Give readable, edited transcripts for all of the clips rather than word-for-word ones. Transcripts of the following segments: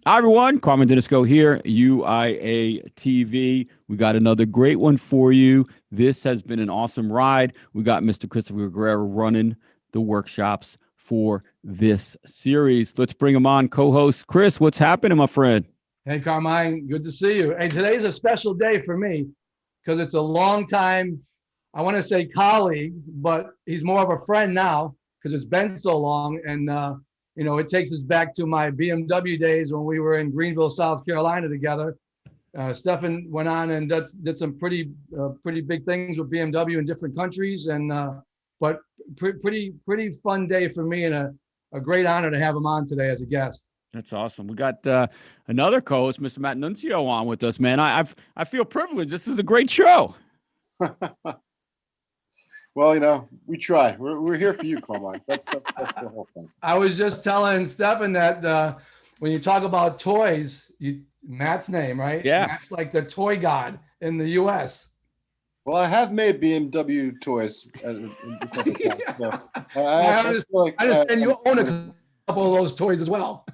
Hi, everyone. Carmen Dinisco here, UIA TV. We got another great one for you. This has been an awesome ride. We got Mr. Christopher Guerrero running the workshops for this series. Let's bring him on, co-host Chris. What's happening, my friend? Hey, Carmine, good to see you. Hey, today's a special day for me because it's a long time, I want to say colleague, but he's more of a friend now because it's been so long. And, it takes us back to my BMW days when we were in Greenville, South Carolina together. Steffen went on and did some pretty big things with BMW in different countries. But pretty fun day for me and a great honor to have him on today as a guest. That's awesome. We got another co-host, Mr. Matt Nunzio, on with us, man. I feel privileged. This is a great show. Well, we try. We're here for you, Carmine. That's the whole thing. I was just telling Steffen that when you talk about toys, Matt's name, right? Yeah. Matt's like the toy god in the U.S. Well, I have made BMW toys. So I understand you own a couple of those toys as well.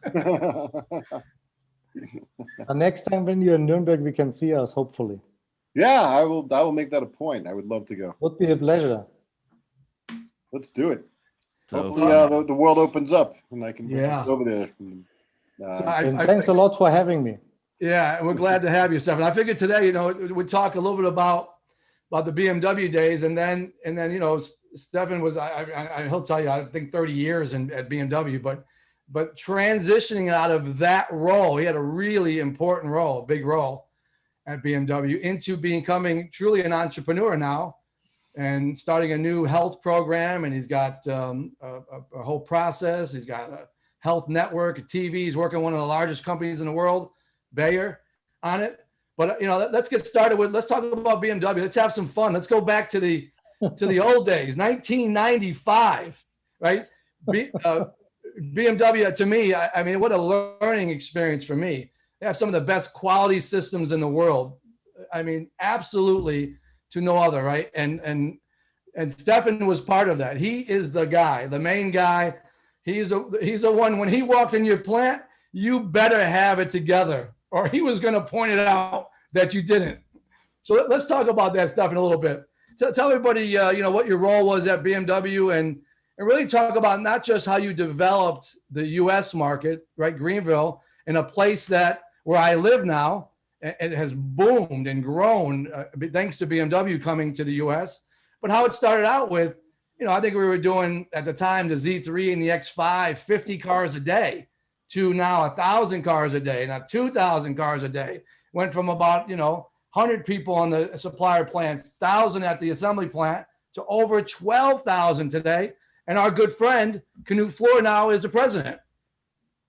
Next time when you're in Nuremberg, we can see us, hopefully. Yeah, I will make that a point. I would love to go. Would be a pleasure. Let's do it. So hopefully the world opens up and I can go over there. And thanks a lot for having me. Yeah, we're glad to have you, Steffen. I figured today, we'd talk a little bit about the BMW days, and then Steffen was he'll tell you, I think 30 years at BMW, but transitioning out of that role, he had a really important role, big role at BMW, into becoming truly an entrepreneur now and starting a new health program. And he's got a whole process. He's got a health network, a TV. He's working with one of the largest companies in the world, Bayer, on it. But let's get started let's talk about BMW. Let's have some fun. Let's go back to the old days, 1995, right? BMW, to me, I mean, what a learning experience for me. They have some of the best quality systems in the world. I mean, absolutely to no other, right? And Steffen was part of that. He is the guy, the main guy. He's the one, when he walked in your plant, you better have it together, or he was going to point it out that you didn't. So let's talk about that stuff in a little bit. Tell everybody, what your role was at BMW, and really talk about not just how you developed the U.S. market, right? Greenville, in a place where I live now, it has boomed and grown thanks to BMW coming to the U.S. But how it started out with, I think we were doing at the time the Z3 and the X5, 50 cars a day, to now 1,000 cars a day, now 2,000 cars a day. Went from about 100 people on the supplier plants, 1,000 at the assembly plant, to over 12,000 today. And our good friend Knut Flohr now is the president.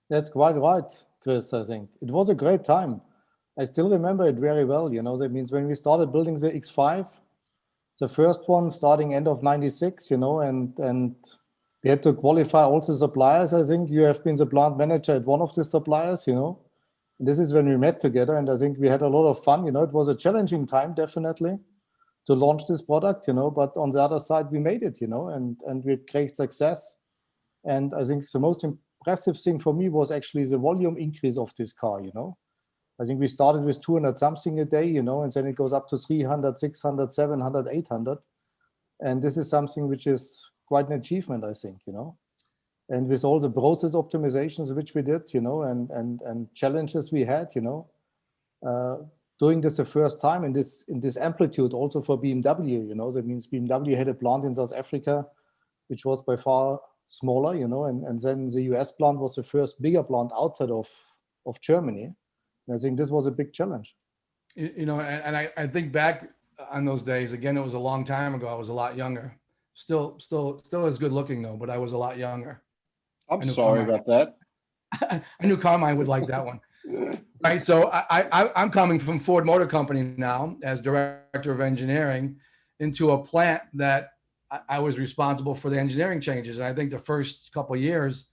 That's quite right, Chris. I think it was a great time. I still remember it very well. That means when we started building the X5, the first one starting end of '96, and we had to qualify all the suppliers. I think you have been the plant manager at one of the suppliers, This is when we met together, and I think we had a lot of fun. It was a challenging time, definitely, to launch this product, but on the other side, we made it, and we had great success. And I think the most impressive thing for me was actually the volume increase of this car, I think we started with 200 something a day, and then it goes up to 300, 600, 700, 800. And this is something which is quite an achievement, I think, And with all the process optimizations which we did, and challenges we had, doing this the first time in this amplitude also for BMW, that means BMW had a plant in South Africa, which was by far smaller, and then the US plant was the first bigger plant outside of Germany. And I think this was a big challenge. And I think back on those days, again, it was a long time ago. I was a lot younger, still as good looking though, but I was a lot younger. I'm sorry about that. I knew Carmine would like that one. Right. So I'm coming from Ford Motor Company now as director of engineering into a plant that I was responsible for the engineering changes. And I think the first couple of years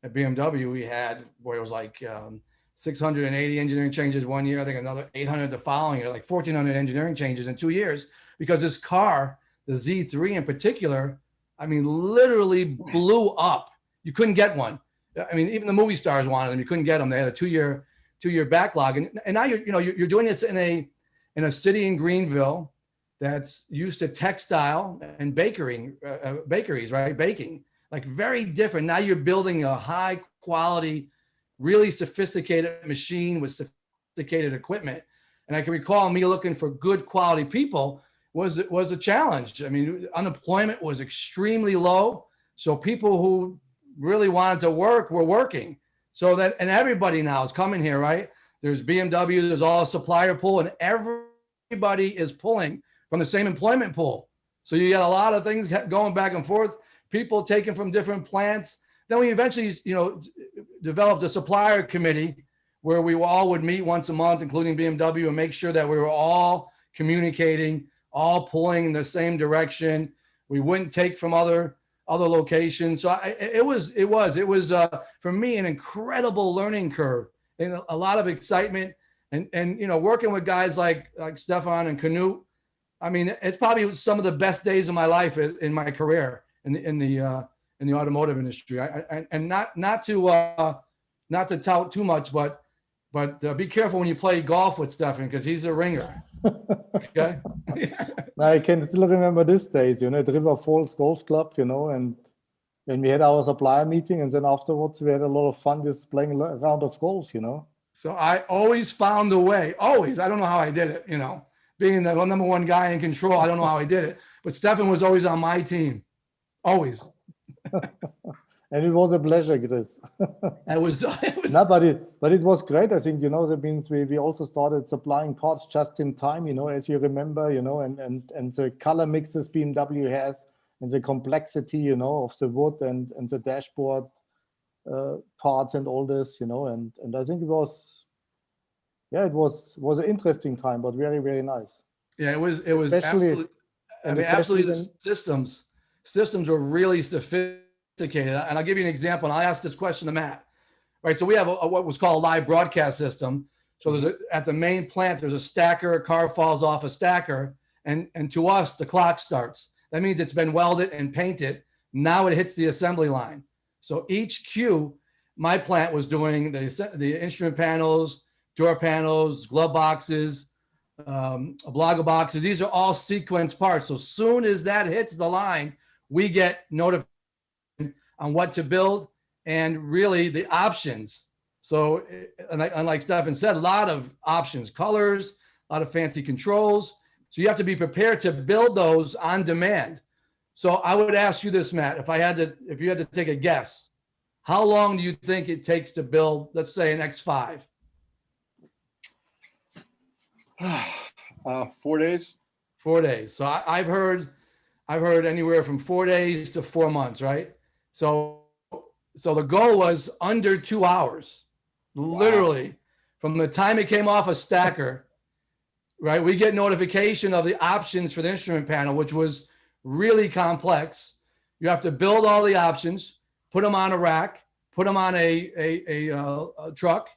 at BMW, we had where it was like 680 engineering changes one year. I think another 800 the following year, like 1,400 engineering changes in 2 years, because this car, the Z3 in particular, I mean, literally blew up. You couldn't get one. I mean, even the movie stars wanted them. You couldn't get them. They had a 2-year to your backlog. And now you're doing this in a city in Greenville that's used to textile and bakeries, right? Baking, like very different. Now you're building a high quality, really sophisticated machine with sophisticated equipment. And I can recall me looking for good quality people was a challenge. I mean, unemployment was extremely low. So people who really wanted to work were working. So that, and everybody now is coming here, right? There's BMW, there's all a supplier pool, and everybody is pulling from the same employment pool. So you got a lot of things going back and forth, people taken from different plants. Then we eventually, developed a supplier committee where we all would meet once a month, including BMW, and make sure that we were all communicating, all pulling in the same direction. We wouldn't take from other locations. So it was for me an incredible learning curve and a lot of excitement. And working with guys like Steffen and Knut, I mean, it's probably some of the best days of my life in my career in the automotive industry. And not to tout too much, but be careful when you play golf with Steffen, because he's a ringer. Okay. I can still remember these days, at River Falls Golf Club, and when we had our supplier meeting, and then afterwards we had a lot of fun just playing a round of golf, So I always found a way, always. I don't know how I did it, being the number one guy in control. I don't know how I did it, but Steffen was always on my team, always. And it was a pleasure, Chris. It was No, but it was great. I think, that means we also started supplying parts just in time, as you remember, and the color mixes BMW has, and the complexity, of the wood and the dashboard parts and all this, and I think it was an interesting time, but very, very nice. Yeah, it was absolutely, absolutely the systems were really sophisticated. And I'll give you an example. And I asked this question to Matt, right? So we have what was called a live broadcast system. So at the main plant, there's a stacker, a car falls off a stacker. And to us, the clock starts. That means it's been welded and painted. Now it hits the assembly line. So each cue, my plant was doing the instrument panels, door panels, glove boxes, blogger boxes. These are all sequence parts. So soon as that hits the line, we get notification on what to build and really the options. So, and like Steffen said, a lot of options, colors, a lot of fancy controls. So you have to be prepared to build those on demand. So I would ask you this, Matt, if you had to take a guess, how long do you think it takes to build, let's say, an X5? 4 days. 4 days. So I've heard anywhere from 4 days to 4 months, right? So the goal was under 2 hours, literally, from the time it came off a stacker, right? We get notification of the options for the instrument panel, which was really complex. You have to build all the options, put them on a rack, put them on a truck,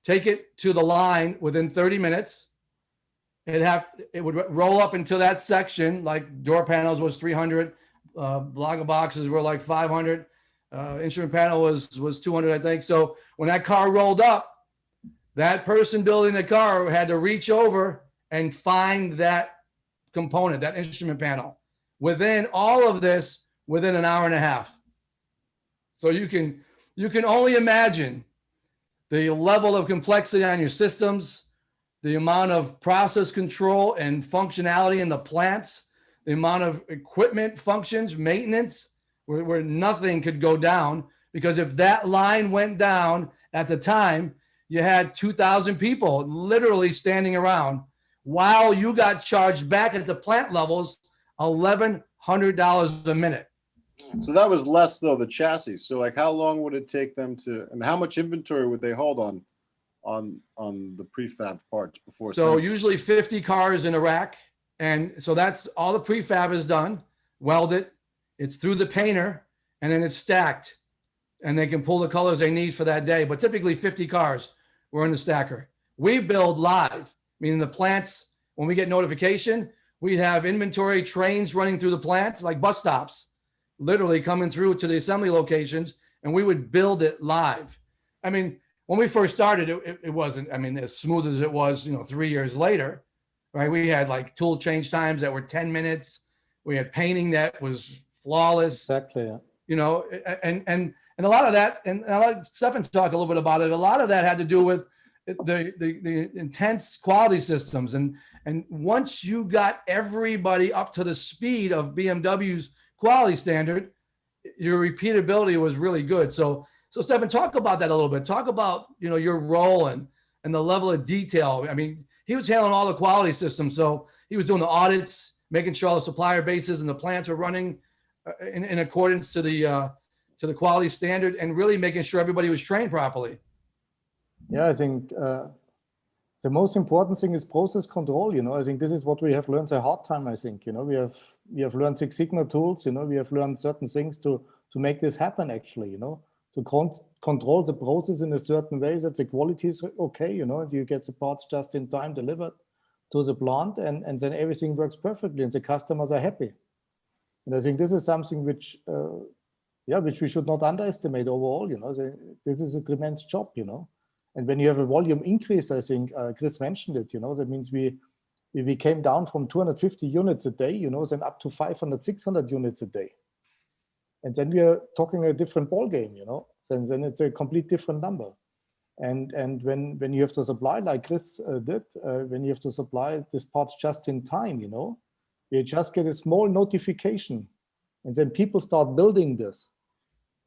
take it to the line within 30 minutes. It would roll up into that section, like door panels was 300. Blogger boxes were like 500. Instrument panel was 200, I think. So when that car rolled up, that person building the car had to reach over and find that component, that instrument panel, within all of this, within an hour and a half. So you can only imagine the level of complexity on your systems, the amount of process control and functionality in the plants, the amount of equipment functions, maintenance, where nothing could go down, because if that line went down at the time, you had 2,000 people literally standing around while you got charged back at the plant levels $1,100 a minute. So that was less though, the chassis. So like how long would it take them to, and how much inventory would they hold on the prefab parts before? So usually 50 cars in a rack. And so that's all the prefab is done, welded, it's through the painter, and then it's stacked. And they can pull the colors they need for that day. But typically 50 cars were in the stacker. We build live, meaning the plants, when we get notification, we'd have inventory trains running through the plants, like bus stops, literally coming through to the assembly locations, and we would build it live. I mean, when we first started, it wasn't, I mean, as smooth as it was, 3 years later, right? We had like tool change times that were 10 minutes. We had painting that was flawless. Exactly. Yeah. And a lot of that, and I'll let Steffen talk a little bit about it. A lot of that had to do with the intense quality systems. And once you got everybody up to the speed of BMW's quality standard, your repeatability was really good. So Steffen, talk about that a little bit. Talk about, your role and the level of detail. I mean, he was handling all the quality systems. So he was doing the audits, making sure all the supplier bases and the plants were running in accordance to the quality standard, and really making sure everybody was trained properly. Yeah, I think the most important thing is process control. I think this is what we have learned a hard time. I think, we have learned Six Sigma tools. We have learned certain things to make this happen. Actually, to control the process in a certain way that the quality is okay. You get the parts just in time delivered to the plant, and then everything works perfectly, and the customers are happy. And I think this is something which we should not underestimate overall. This is a tremendous job. And when you have a volume increase, I think Chris mentioned it. That means we came down from 250 units a day, then up to 500, 600 units a day. And then we are talking a different ball game. Then it's a complete different number. And when you have to supply, like Chris did, when you have to supply these parts just in time, you just get a small notification, and then people start building this.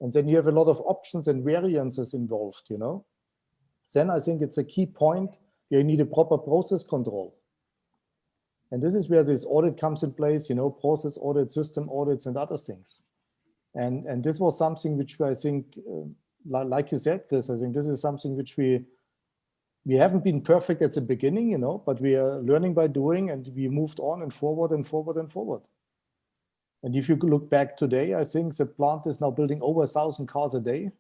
And then you have a lot of options and variances involved, Then I think it's a key point. You need a proper process control. And this is where this audit comes in place, process audit, system audits, and other things. And this was something which I think, like you said, Chris, I think this is something which we haven't been perfect at the beginning, but we are learning by doing, and we moved on and forward and forward and forward. And if you look back today, I think the plant is now building over 1,000 cars a day.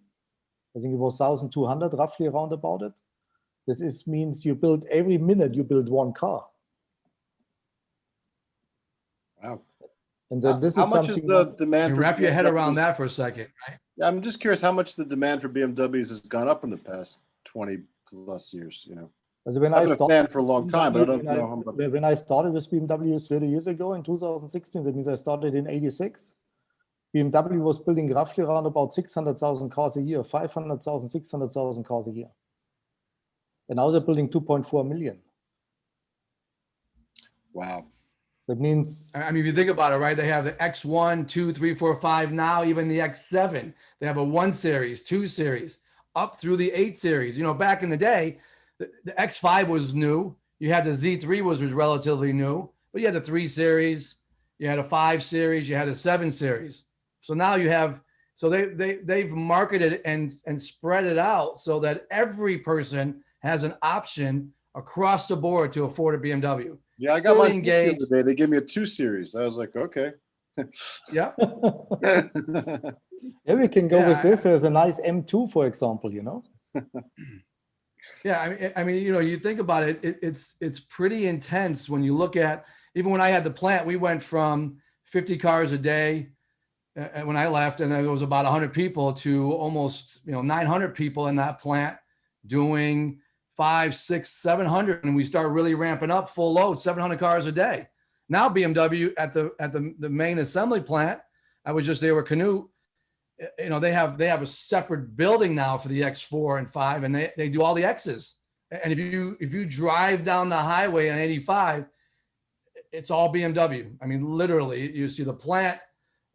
I think it was 1,200 roughly around about it. This means you build every minute, you build one car. Wow. And then this how is much something. is the demand? And for wrap your head BMW? around that for a second, right? Yeah, I'm just curious how much the demand for BMWs has gone up in the past 20 plus years. As when I've I been a started fan for a long time, but I don't know how much. When I started with BMW 30 years ago in 2016, that means I started in 86. BMW was building roughly around about 600,000 cars a year, 500,000, 600,000 cars a year. And now they're building 2.4 million. Wow. That means, I mean, if you think about it, right? They have the X1, 2, 3, 4, 5, now even the X7. They have a 1 series, 2 series, up through the 8 series. Back in the day, the X5 was new. You had the Z3 was relatively new, but you had the 3 series, you had a 5 series, you had a 7 series. So now you have, so they've marketed and spread it out so that every person has an option across the board to afford a BMW. Yeah, I got mine the engaged. other day. They gave me a 2 series. I was like, okay. Yeah. yeah, we can go with this as a nice M2, for example, Yeah, I mean, you think about it, it's pretty intense when you look at, even when I had the plant, we went from 50 cars a day when I left, and there was about 100 people to almost 900 people in that plant doing 500, 600, 700, and we start really ramping up full load, 700 cars a day. Now BMW at the main assembly plant, I was just there with Canute. They have a separate building now for the X4 and 5, and they do all the X's. And if you drive down the highway on 85, it's all BMW. I mean, literally, you see the plant,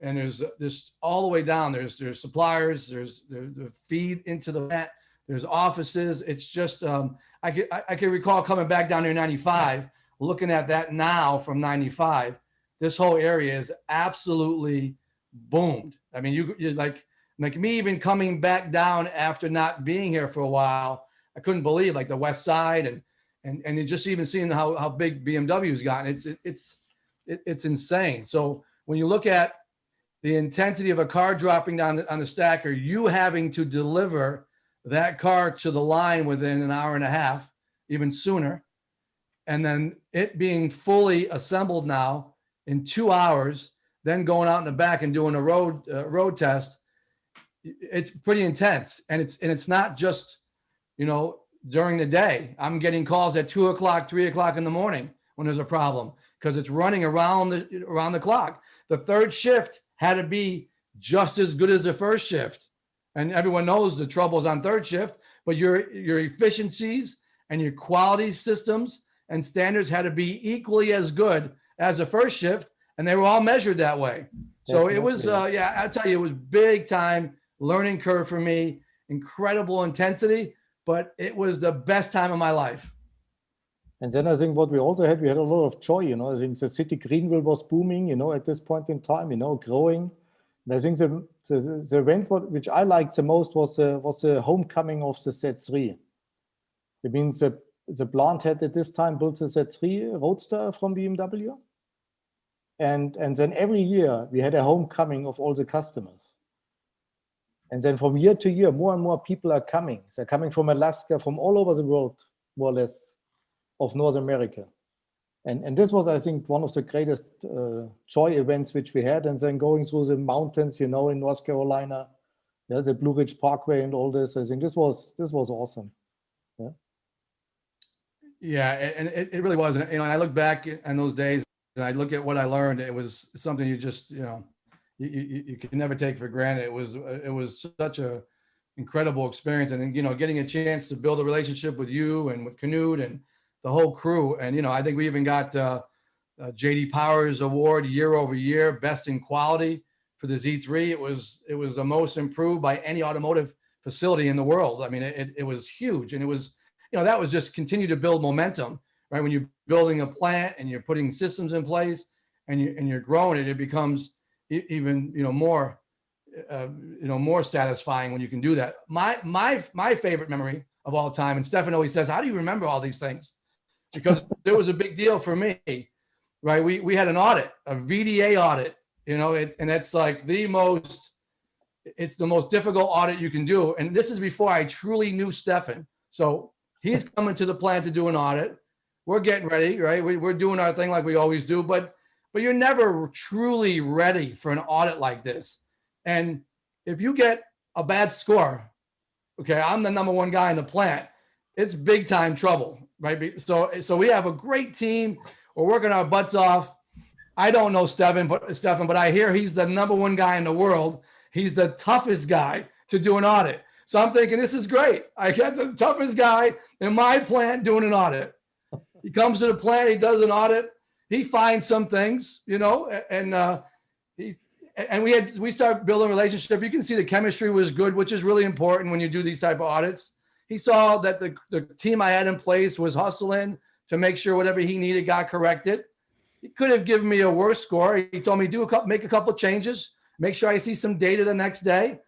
and there's this all the way down. There's suppliers, there's the feed into the plant, there's offices. It's just I can recall coming back down here in 95, looking at that now from 95. This whole area is absolutely boomed. I mean, you're like me even coming back down after not being here for a while. I couldn't believe like the West Side and you just even seeing how big BMW's gotten. It's insane. So when you look at the intensity of a car dropping down on the stacker, you having to deliver that car to the line within an hour and a half, even sooner, and then it being fully assembled now in 2 hours, then going out in the back and doing a road test, it's pretty intense. And it's not just, you know, during the day. I'm getting calls at 2 o'clock, 3 o'clock in the morning when there's a problem, because it's running around the clock. The third shift had to be just as good as the first shift. And everyone knows the troubles on third shift, but your efficiencies and your quality systems and standards had to be equally as good as the first shift, and they were all measured that way. So it was, yeah, I'll tell you, it was big time learning curve for me, incredible intensity, but it was the best time of my life. And then I think what we also had, we had a lot of joy, you know. I think the city Greenville was booming, you know, at this point in time, you know, growing. And I think the event which I liked the most was the homecoming of the Z3. It means the plant had at this time built the Z3 Roadster from BMW. And then every year we had a homecoming of all the customers. And then from year to year, more and more people are coming. They're coming from Alaska, from all over the world, more or less, of North America. And this was, I think, one of the greatest joy events which we had. And then going through the mountains, you know, in North Carolina, there's a Blue Ridge Parkway and all this. I think this was awesome. Yeah. Yeah, and it really was. You know, I look back on those days and I look at what I learned. It was something you just, you know, you can never take for granted. It was such a incredible experience, and you know, getting a chance to build a relationship with you and with Canute and the whole crew. And you know, I think we even got JD Powers Award year over year, best in quality for the Z3. It was the most improved by any automotive facility in the world. I mean, it was huge, and it was, you know, that was just continue to build momentum, right? When you're building a plant and you're putting systems in place and you're growing it, it becomes even, you know, more satisfying when you can do that. My favorite memory of all time, and Steffen always says, how do you remember all these things? Because it was a big deal for me, right? We had an audit, a VDA audit, you know, and that's like it's the most difficult audit you can do. And this is before I truly knew Steffen. So he's coming to the plant to do an audit. We're getting ready, right? We're doing our thing like we always do, but you're never truly ready for an audit like this. And if you get a bad score, okay, I'm the number one guy in the plant, it's big time trouble, right? So we have a great team. We're working our butts off. I don't know Steffen, but I hear he's the number one guy in the world. He's the toughest guy to do an audit. So I'm thinking, this is great. I got the toughest guy in my plant doing an audit. He comes to the plant, he does an audit. He finds some things, you know, and we start building a relationship. You can see the chemistry was good, which is really important when you do these type of audits. He saw that the team I had in place was hustling to make sure whatever he needed got corrected. He could have given me a worse score. He told me, make a couple changes, make sure I see some data the next day,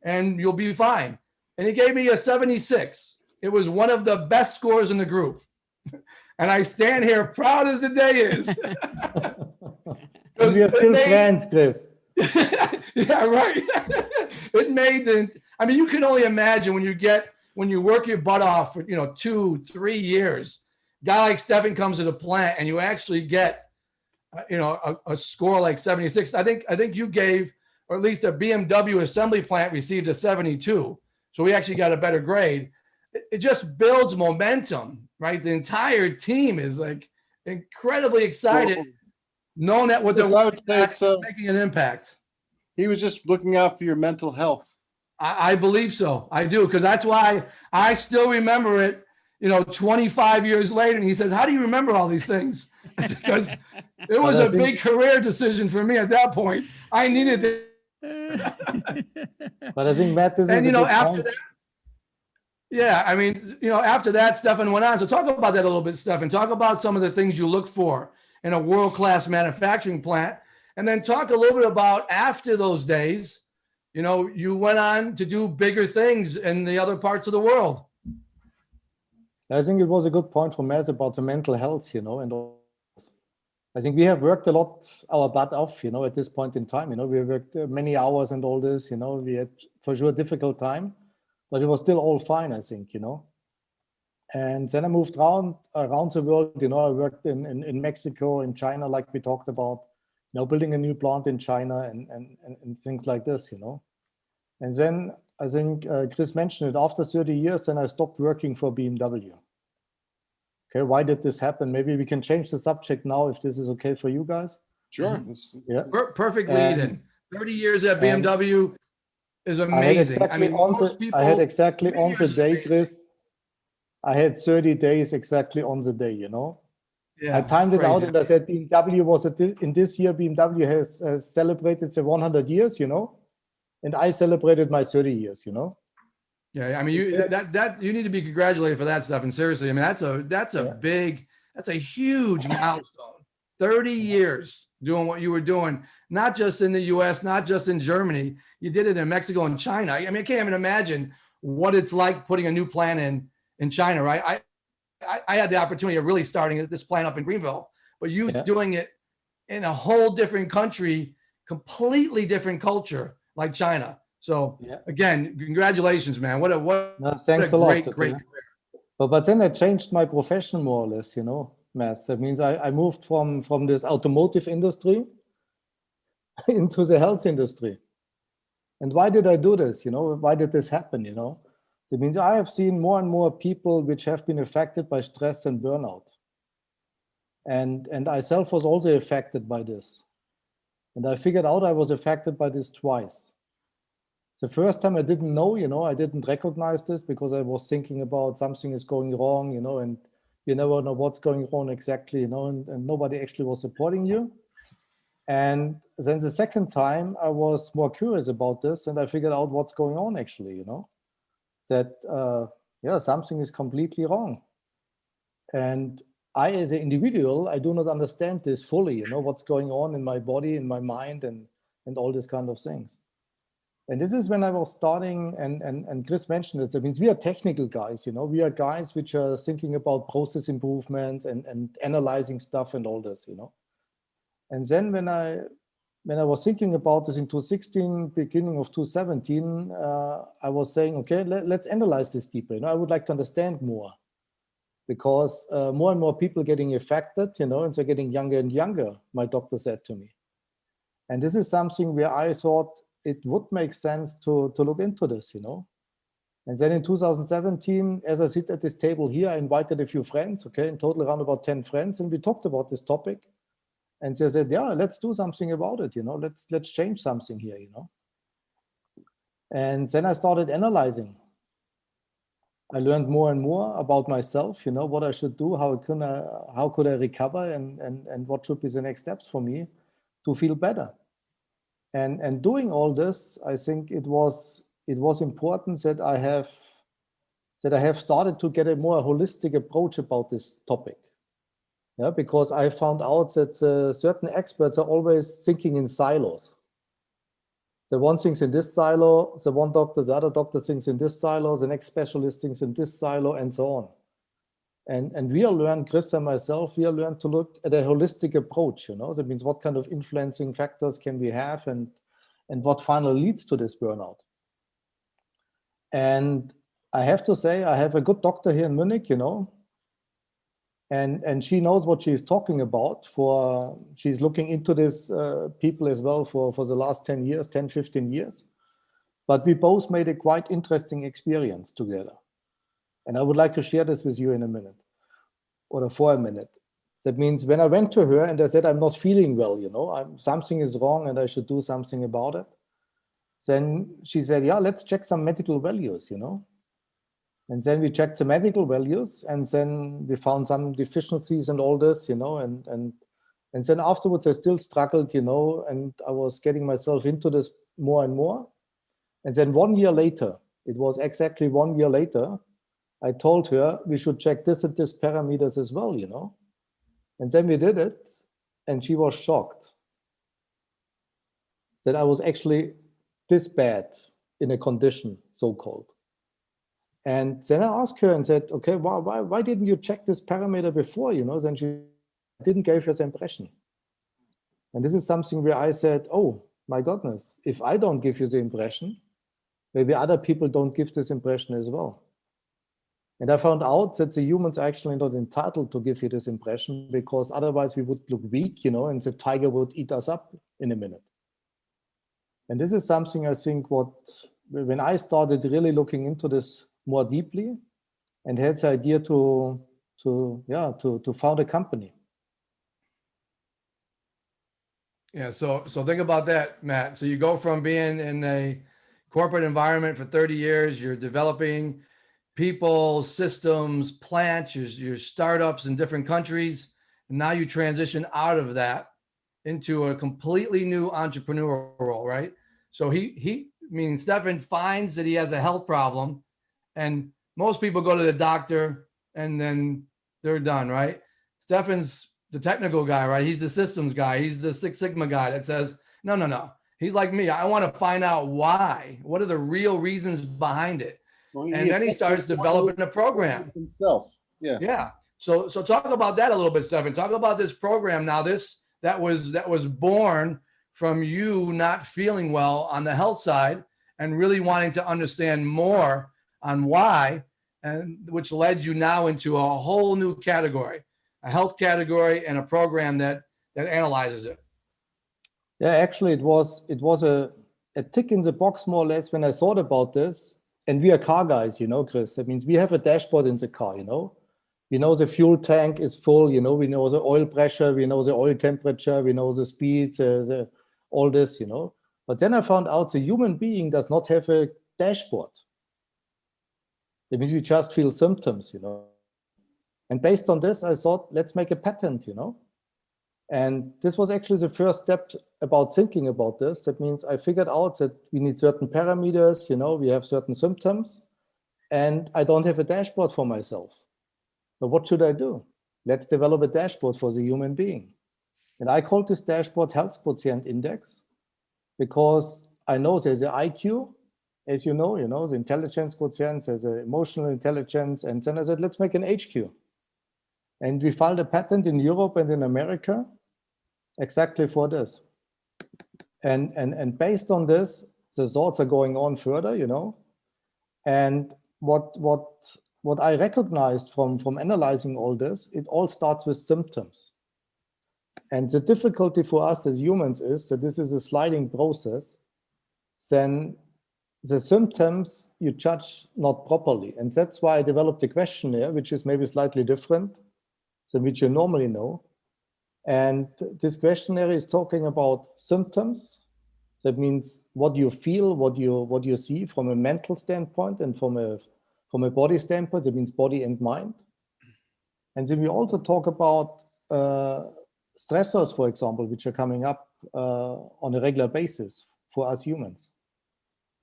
and you'll be fine. And he gave me a 76. It was one of the best scores in the group. And I stand here proud as the day is. We are still friends, Chris. Yeah, right. It made I mean, you can only imagine when you work your butt off for, you know, 2-3 years, a guy like Steffen comes to the plant and you actually get, you know, a score like 76. I think you gave, or at least a BMW assembly plant received a 72. So we actually got a better grade. It just builds momentum, right? The entire team is like incredibly excited, knowing that what they're making an impact. He was just looking out for your mental health. I believe so. I do, because that's why I still remember it, you know, 25 years later. And he says, how do you remember all these things? Because it was a big career decision for me at that point. I needed it. But I think, Matt, this is, you know, after that, yeah, I mean, you know, after that, Steffen went on. So talk about that a little bit, Steffen. Talk about some of the things you look for in a world-class manufacturing plant. And then talk a little bit about after those days, you know, you went on to do bigger things in the other parts of the world. I think it was a good point from Matt about the mental health, you know, and all. I think we have worked a lot our butt off, you know, at this point in time. You know, we worked many hours and all this, you know, we had for sure a difficult time, but it was still all fine, I think, you know. And then I moved around the world, you know, I worked in Mexico, in China, like we talked about, you know, building a new plant in China and things like this, you know. And then I think Chris mentioned it, after 30 years, then I stopped working for BMW. Okay, why did this happen? Maybe we can change the subject now if this is okay for you guys. Sure. Yeah. Perfect lead in. 30 years at BMW is amazing. I had exactly most people, I had exactly 30 on years the is day, amazing. Chris. I had 30 days exactly on the day, you know. Yeah, I timed it out crazy. and I said BMW was in this year, BMW has celebrated the 100 years, you know, and I celebrated my 30 years, you know. Yeah, I mean, you need to be congratulated for that stuff. And seriously, I mean, that's a huge milestone. 30 years doing what you were doing, not just in the US, not just in Germany. You did it in Mexico and China. I mean, I can't even imagine what it's like putting a new plant in China, right? I had the opportunity of really starting this plant up in Greenville, but you doing it in a whole different country, completely different culture like China. So again, congratulations, man. Thanks a lot. Great career. But then I changed my profession more or less, you know, Matt. That means I moved from this automotive industry into the health industry. And why did I do this? You know, why did this happen? You know, it means I have seen more and more people which have been affected by stress and burnout. And I self was also affected by this. And I figured out I was affected by this twice. The first time I didn't know, you know, I didn't recognize this because I was thinking about something is going wrong, you know, and you never know what's going wrong exactly, you know, and nobody actually was supporting you. And then the second time I was more curious about this and I figured out what's going on actually, you know, that, something is completely wrong. And I, as an individual, I do not understand this fully, you know, what's going on in my body, in my mind, and all these kind of things. And this is when I was starting, and Chris mentioned it. That means we are technical guys, you know, we are guys which are thinking about process improvements and analyzing stuff and all this, you know. And then when I was thinking about this in 2016, beginning of 2017, I was saying, okay, let's analyze this deeper. You know, I would like to understand more because more and more people getting affected, you know, and they're getting younger and younger, my doctor said to me. And this is something where I thought it would make sense to look into this, you know. And then in 2017, as I sit at this table here, I invited a few friends, okay, in total around about 10 friends, and we talked about this topic. And they said, yeah, let's do something about it, you know, let's change something here, you know. And then I started analyzing. I learned more and more about myself, you know, what I should do, how could I recover, and what should be the next steps for me to feel better. And doing all this, I think it was important that I have started to get a more holistic approach about this topic. Yeah, because I found out that certain experts are always thinking in silos. The one thinks in this silo, the one doctor, the other doctor thinks in this silo, the next specialist thinks in this silo, and so on. And we all learned, Chris and myself, we all learned to look at a holistic approach, you know, that means what kind of influencing factors can we have and what finally leads to this burnout. And I have to say, I have a good doctor here in Munich, you know, and she knows what she's talking about. She's looking into this people as well for the last 10 years, 10, 15 years. But we both made a quite interesting experience together. And I would like to share this with you in a minute, or for a minute. That means when I went to her and I said, I'm not feeling well, you know, something is wrong and I should do something about it. Then she said, yeah, let's check some medical values, you know. And then we checked the medical values and then we found some deficiencies and all this, you know, and then afterwards I still struggled, you know, and I was getting myself into this more and more. And then 1 year later, it was exactly 1 year later, I told her we should check this and this parameters as well, you know. And then we did it, and she was shocked that I was actually this bad in a condition, so-called. And then I asked her and said, okay, why didn't you check this parameter before, you know? Then she didn't give us the impression. And this is something where I said, oh, my goodness, if I don't give you the impression, maybe other people don't give this impression as well. And I found out that the humans are actually not entitled to give you this impression because otherwise we would look weak, you know, and the tiger would eat us up in a minute. And this is something I think what when I started really looking into this more deeply and had the idea to found a company. Yeah, so think about that, Matt. So you go from being in a corporate environment for 30 years, you're developing people, systems, plants, your startups in different countries. And now you transition out of that into a completely new entrepreneurial role, right? So Steffen finds that he has a health problem, and most people go to the doctor and then they're done, right? Steffen's the technical guy, right? He's the systems guy. He's the Six Sigma guy that says, no. He's like me. I want to find out why. What are the real reasons behind it? Well, And then he starts developing a program himself. Yeah. Yeah. So talk about that a little bit, Steffen. Talk about this program now. That was born from you not feeling well on the health side and really wanting to understand more on why, and which led you now into a whole new category, a health category, and a program that analyzes it. Yeah, actually, it was a tick in the box, more or less, when I thought about this. And we are car guys, Chris. That means we have a dashboard in the car, We know the fuel tank is full, we know the oil pressure, we know the oil temperature, we know the speed, all this, But then I found out the human being does not have a dashboard. That means we just feel symptoms, And based on this, I thought, let's make a patent, And this was actually the first step about thinking about this. That means I figured out that we need certain parameters, we have certain symptoms, and I don't have a dashboard for myself. So what should I do? Let's develop a dashboard for the human being. And I called this dashboard Health Quotient Index, because I know there's an IQ, as you know, the intelligence quotient, there's an emotional intelligence, and then I said, let's make an HQ. And we filed a patent in Europe and in America exactly for this. And based on this, the thoughts are going on further, And what I recognized from analyzing all this, it all starts with symptoms. And the difficulty for us as humans is that this is a sliding process. Then the symptoms you judge not properly. And that's why I developed a questionnaire, which is maybe slightly different than which you normally know. And this questionnaire is talking about symptoms. That means what you feel, what you see from a mental standpoint and from a body standpoint. That means body and mind. And then we also talk about stressors, for example, which are coming up on a regular basis for us humans.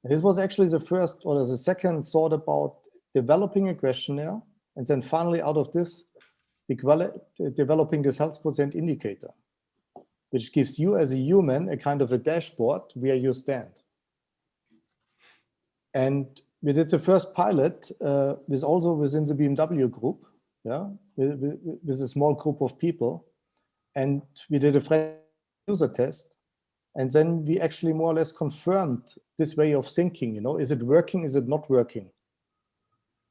And this was actually the first or the second thought about developing a questionnaire, and then finally out of this, developing this health quotient indicator, which gives you as a human a kind of a dashboard where you stand. And we did the first pilot also within the BMW group, with a small group of people. And we did a friendly user test. And then we actually more or less confirmed this way of thinking, is it working, is it not working?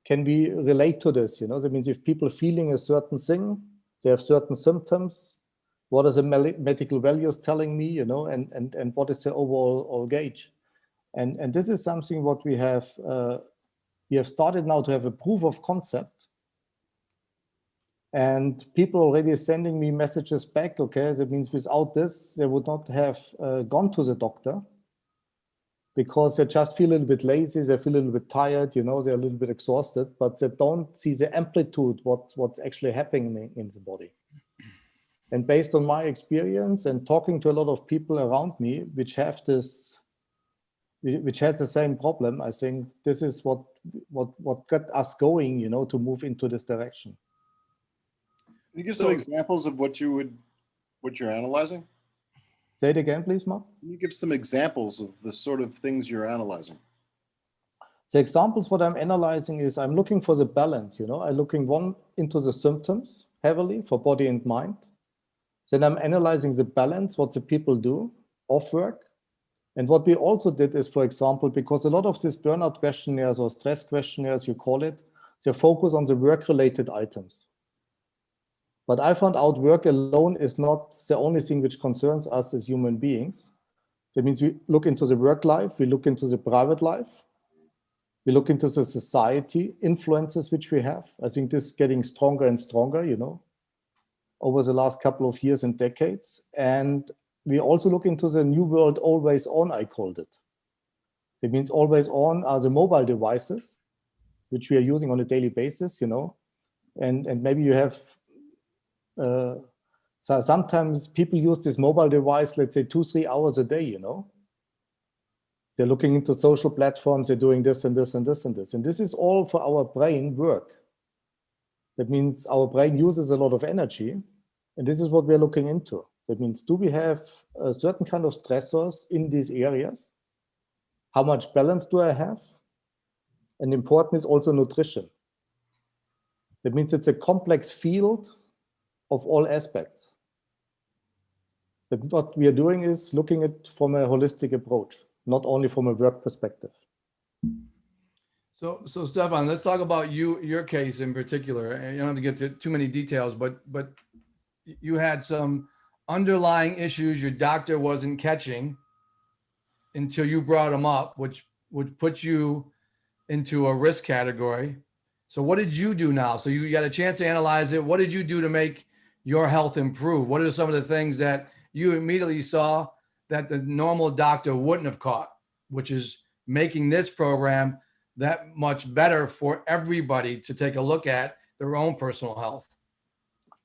Can we relate to this? That means if people are feeling a certain thing, they have certain symptoms, what are the medical values telling me, and what is the overall gauge? And this is something what we have started now to have a proof of concept. And people already sending me messages back, okay, that means without this, they would not have gone to the doctor, because they just feel a little bit lazy, they feel a little bit tired, they're a little bit exhausted, but they don't see the amplitude, what's actually happening in the body. And based on my experience and talking to a lot of people around me, which had the same problem, I think this is what got us going, to move into this direction. Can you give some examples of what you're analyzing? Say it again, please, Mark. Can you give some examples of the sort of things you're analyzing? The examples what I'm analyzing is I'm looking for the balance, I'm looking into the symptoms heavily for body and mind. Then I'm analyzing the balance, what the people do off work. And what we also did is, for example, because a lot of these burnout questionnaires or stress questionnaires, you call it, they focus on the work-related items. But I found out work alone is not the only thing which concerns us as human beings. That means we look into the work life, we look into the private life, we look into the society influences which we have. I think this is getting stronger and stronger, over the last couple of years and decades. And we also look into the new world always on, I called it. It means always on are the mobile devices, which we are using on a daily basis, and maybe you have, so sometimes people use this mobile device, let's say 2-3 hours a day, They're looking into social platforms, they're doing this and this and this and this. And this is all for our brain work. That means our brain uses a lot of energy, and this is what we're looking into. That means, do we have a certain kind of stressors in these areas? How much balance do I have? And important is also nutrition. That means it's a complex field of all aspects. So what we are doing is looking at it from a holistic approach, not only from a work perspective. So Steffen, let's talk about your case in particular. And you don't have to get to too many details, but you had some underlying issues your doctor wasn't catching until you brought them up, which would put you into a risk category. So what did you do now? So you got a chance to analyze it. What did you do to make your health improve? What are some of the things that you immediately saw that the normal doctor wouldn't have caught, which is making this program that much better for everybody to take a look at their own personal health?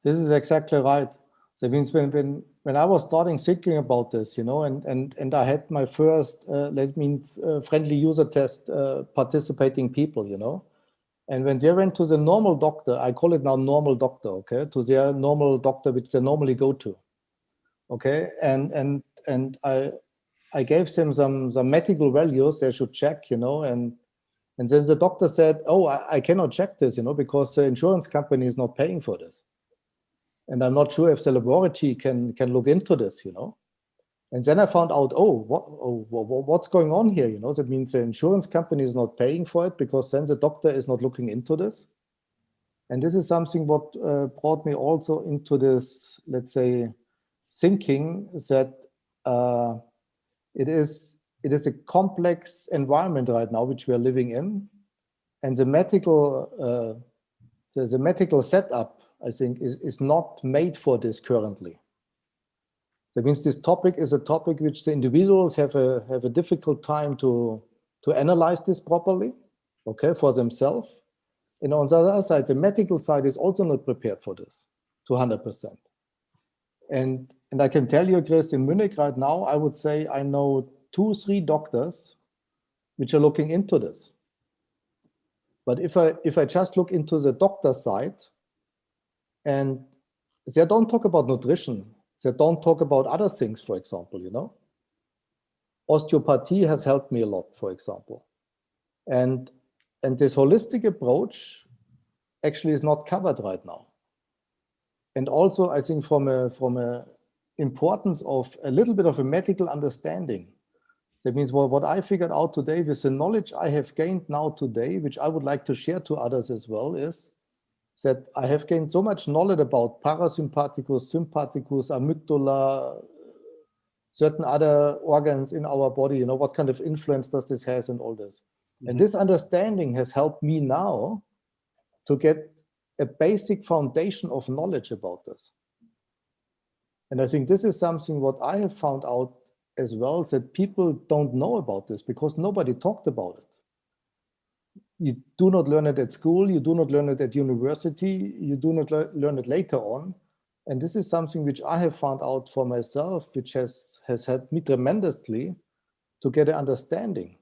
This is exactly right. So it means when I was starting thinking about this, and I had my first, friendly user test participating people, and when they went to the normal doctor, I call it now normal doctor, okay, to their normal doctor, which they normally go to, okay, and I gave them some medical values they should check, and then the doctor said, oh, I cannot check this, because the insurance company is not paying for this. And I'm not sure if the laboratory can look into this, And then I found out, what's going on here? That means the insurance company is not paying for it because then the doctor is not looking into this. And this is something what brought me also into this, let's say, thinking that it is a complex environment right now which we are living in, and the medical setup, I think, is not made for this currently. That means this topic is a topic which the individuals have a difficult time to analyze this properly, okay, for themselves. And on the other side, the medical side is also not prepared for this to 100%. And I can tell you, Chris, in Munich right now, I would say I know 2-3 doctors which are looking into this. But if I just look into the doctor side, and they don't talk about nutrition, they don't talk about other things, for example, Osteopathy has helped me a lot, for example. And this holistic approach actually is not covered right now. And also, I think from a importance of a little bit of a medical understanding. That means what I figured out today with the knowledge I have gained now today, which I would like to share to others as well, is that I have gained so much knowledge about parasympathicus, sympathicus, amygdala, certain other organs in our body, what kind of influence does this have and all this. Mm-hmm. And this understanding has helped me now to get a basic foundation of knowledge about this. And I think this is something what I have found out as well, that people don't know about this because nobody talked about it. You do not learn it at school, you do not learn it at university, you do not learn it later on. And this is something which I have found out for myself, which has helped me tremendously to get an understanding.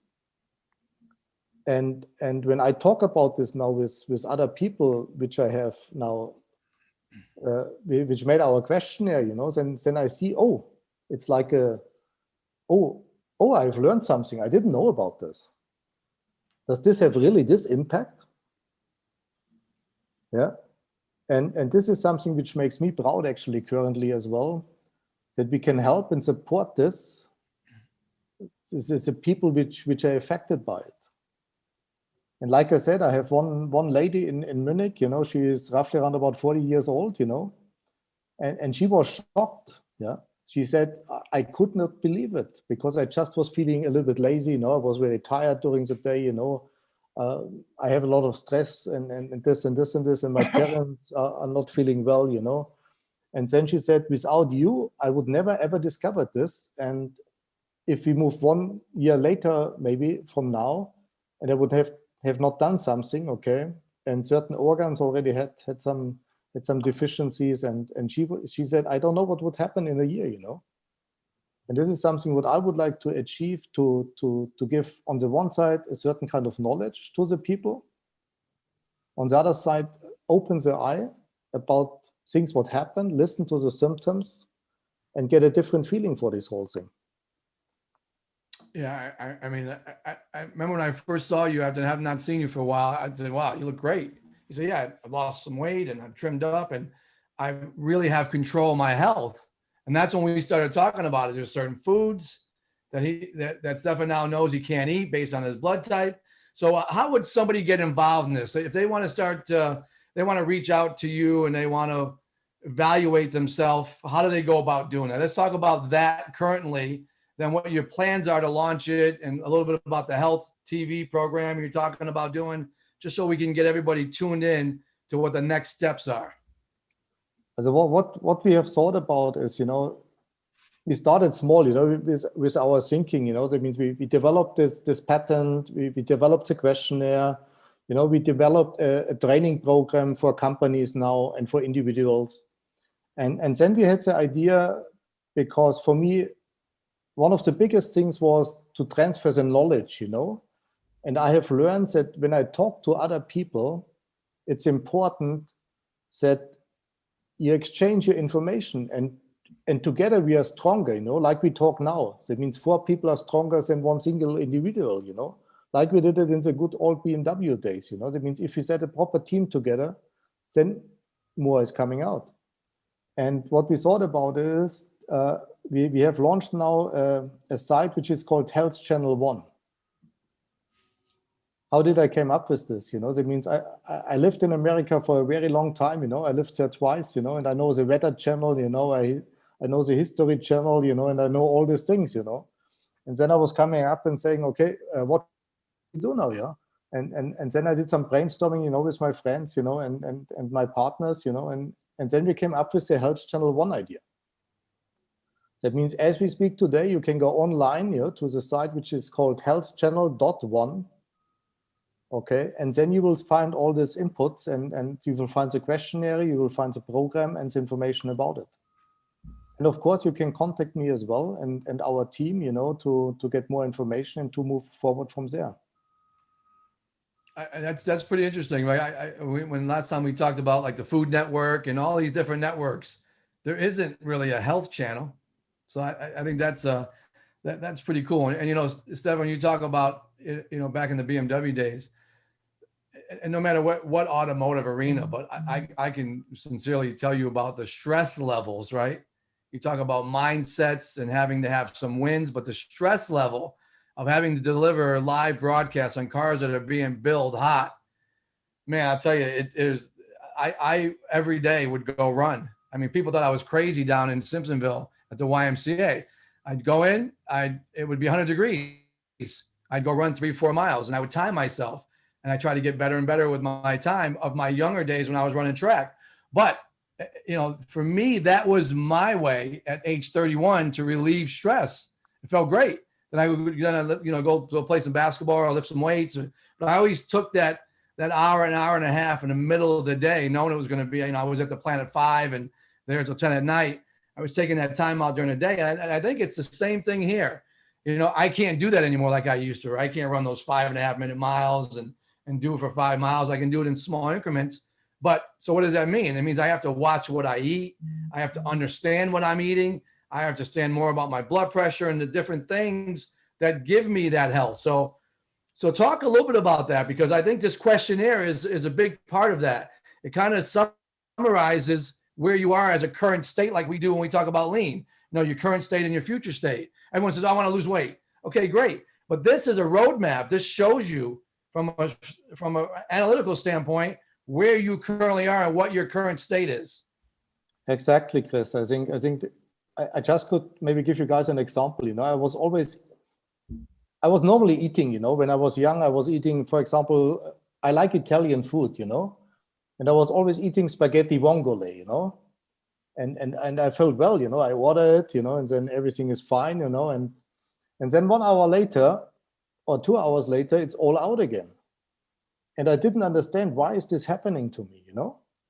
And when I talk about this now with other people, which I have now, which made our questionnaire, then I see, it's like I've learned something. I didn't know about this. Does this have really this impact? Yeah. And this is something which makes me proud actually currently as well, that we can help and support this. This is the people which are affected by it. And like I said, I have one lady in Munich, she is roughly around about 40 years old, and she was shocked, yeah, she said, I could not believe it because I just was feeling a little bit lazy. You know, I was very tired during the day. You know, I have a lot of stress and this and this and this, and my parents are not feeling well. You know, and then she said, without you, I would never ever discovered this. And if we move 1 year later, maybe from now, and I would have not done something, okay, and certain organs already had some deficiencies, and she said, I don't know what would happen in a year, you know. And this is something what I would like to achieve, to give on the one side a certain kind of knowledge to the people, on the other side open their eye about things what happen, listen to the symptoms, and get a different feeling for this whole thing. Yeah, I mean, I remember when I first saw you after having not seen you for a while, I said, wow, you look great. You said, yeah, I've lost some weight and I've trimmed up and I really have control of my health. And that's when we started talking about it. There's certain foods that Steffen now knows he can't eat based on his blood type. So how would somebody get involved in this? If they want to start, they want to reach out to you and they want to evaluate themselves, how do they go about doing that? Let's talk about that currently, then what your plans are to launch it, and a little bit about the health TV program you're talking about doing, just so we can get everybody tuned in to what the next steps are. So what we have thought about is, you know, we started small, you know, with our thinking, you know, that means we developed this patent, we developed the questionnaire, you know, we developed a training program for companies now and for individuals. And then we had the idea, because for me, one of the biggest things was to transfer the knowledge, you know, and I have learned that when I talk to other people, it's important that you exchange your information, and together we are stronger, you know, like we talk now. That means 4 people are stronger than one single individual, you know, like we did it in the good old BMW days, you know. That means if we set a proper team together, then more is coming out. And what we thought about is, we have launched now a site which is called Health Channel 1. How did I came up with this? You know, that means I lived in America for a very long time, you know, I lived there twice, you know, and I know the weather channel, you know, I know the history channel, you know, and I know all these things, you know. And then I was coming up and saying, okay, what do we do now, yeah? And then I did some brainstorming, you know, with my friends, you know, and my partners, you know, and then we came up with the Health Channel 1 idea. That means as we speak today, you can go online, you know, to the site which is called healthchannel.1. Okay, and then you will find all these inputs, and you will find the questionnaire, you will find the program and the information about it. And of course, you can contact me as well and our team, you know, to get more information and to move forward from there. That's pretty interesting, right? When last time we talked about like the Food Network and all these different networks, there isn't really a health channel. So I think that's pretty cool. And you know, Steffen, you talk about, you know, back in the BMW days, and no matter what automotive arena, but I can sincerely tell you about the stress levels, right? You talk about mindsets and having to have some wins, but the stress level of having to deliver live broadcasts on cars that are being built hot, man, I'll tell you, it is. I every day would go run. I mean, people thought I was crazy down in Simpsonville at the YMCA. I'd go in, it would be 100 degrees. I'd go run 3-4 miles, and I would time myself, and I try to get better and better with my time of my younger days when I was running track. But you know, for me, that was my way at age 31 to relieve stress. It felt great. Then I would, you know, go to play some basketball or lift some weights. But I always took that hour and a half in the middle of the day, knowing it was going to be, you know, I was at the plant at 5 and there until 10 at night. I was taking that time out during the day. And I think it's the same thing here. You know, I can't do that anymore like I used to. I can't run those 5.5 minute miles and do it for 5 miles. I can do it in small increments. But so what does that mean? It means I have to watch what I eat. I have to understand what I'm eating. I have to understand more about my blood pressure and the different things that give me that health. So talk a little bit about that, because I think this questionnaire is a big part of that. It kind of summarizes where you are as a current state, like we do when we talk about lean. You know, your current state and your future state. Everyone says, I want to lose weight. Okay, great. But this is a roadmap. This shows you from an analytical standpoint where you currently are and what your current state is. Exactly, Chris. I think I just could maybe give you guys an example. I was normally eating, when I was young, I was eating, for example, I like Italian food, and I was always eating spaghetti vongole, and I felt well, I order it, and then everything is fine, and then 1 hour later or 2 hours later, it's all out again. And I didn't understand, why is this happening to me,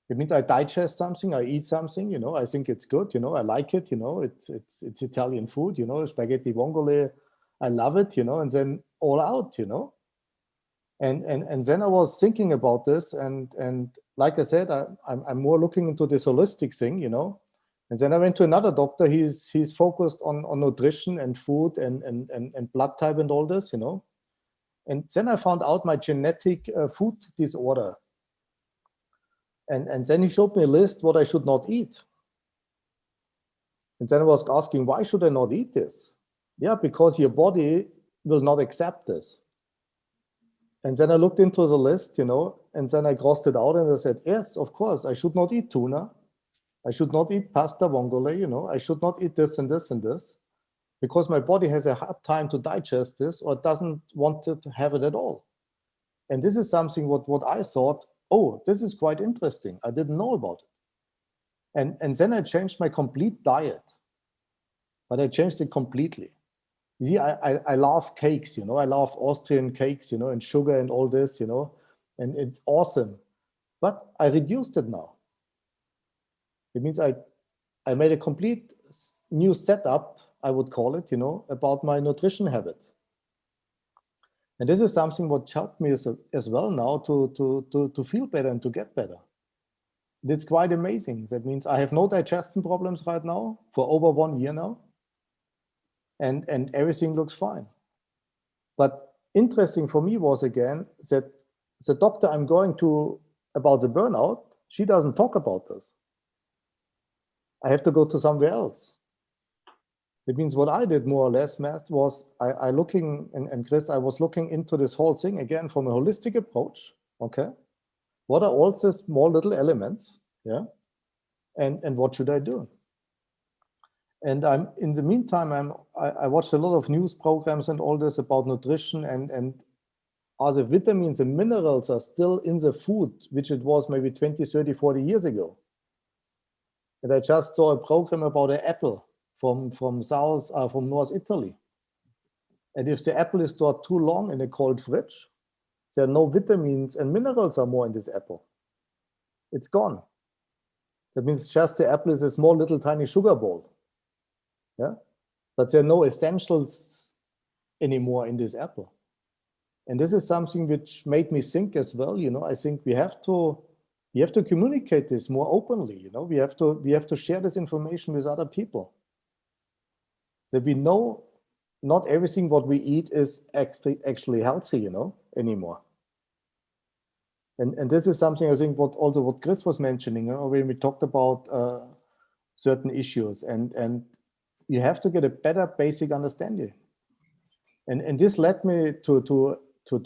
It means I digest something, I eat something, I think it's good, I like it, it's Italian food, spaghetti vongole, I love it, and then all out, And then I was thinking about this, and like I said, I'm more looking into this holistic thing, And then I went to another doctor. He's focused on nutrition and food and blood type and all this, And then I found out my genetic food disorder. And then he showed me a list what I should not eat. And then I was asking, why should I not eat this? Yeah, because your body will not accept this. And then I looked into the list, and then I crossed it out and I said, yes, of course, I should not eat tuna. I should not eat pasta vongole, I should not eat this and this and this, because my body has a hard time to digest this, or doesn't want to have it at all. And this is something what I thought, oh, this is quite interesting. I didn't know about it. And then I changed my complete diet, but I changed it completely. You see, I love cakes, I love Austrian cakes, and sugar and all this, and it's awesome. But I reduced it now. It means I made a complete new setup, I would call it, about my nutrition habits. And this is something what helped me as well now to feel better and to get better. It's quite amazing. That means I have no digestion problems right now for over 1 year now. And everything looks fine. But interesting for me was, again, that the doctor I'm going to about the burnout, she doesn't talk about this. I have to go to somewhere else. It means what I did more or less, Matt, was I looking, and Chris, I was looking into this whole thing again from a holistic approach. Okay. What are all the small little elements? Yeah. And what should I do? And in the meantime, I watched a lot of news programs and all this about nutrition, and are the vitamins and minerals are still in the food, which it was maybe 20, 30, 40 years ago. And I just saw a program about an apple from North Italy. And if the apple is stored too long in a cold fridge, there are no vitamins and minerals are more in this apple. It's gone. That means just the apple is a small little tiny sugar bowl. Yeah, but there are no essentials anymore in this apple. And this is something which made me think as well. I think we have to communicate this more openly. We have to share this information with other people. That we know not everything what we eat is actually healthy, anymore. And this is something I think what Chris was mentioning, when we talked about certain issues, and you have to get a better basic understanding. And this led me to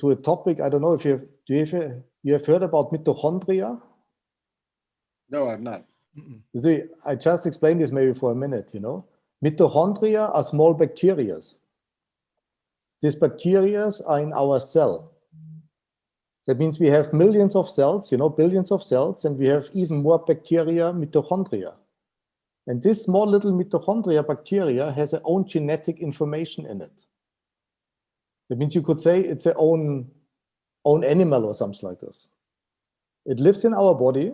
a topic. I don't know if you have heard about mitochondria? No, I've not. You see, I just explained this maybe for a minute, Mitochondria are small bacteria. These bacteria are in our cell. That means we have millions of cells, billions of cells, and we have even more bacteria, mitochondria. And this small little mitochondria bacteria has its own genetic information in it. That means you could say it's its own animal or something like this. It lives in our body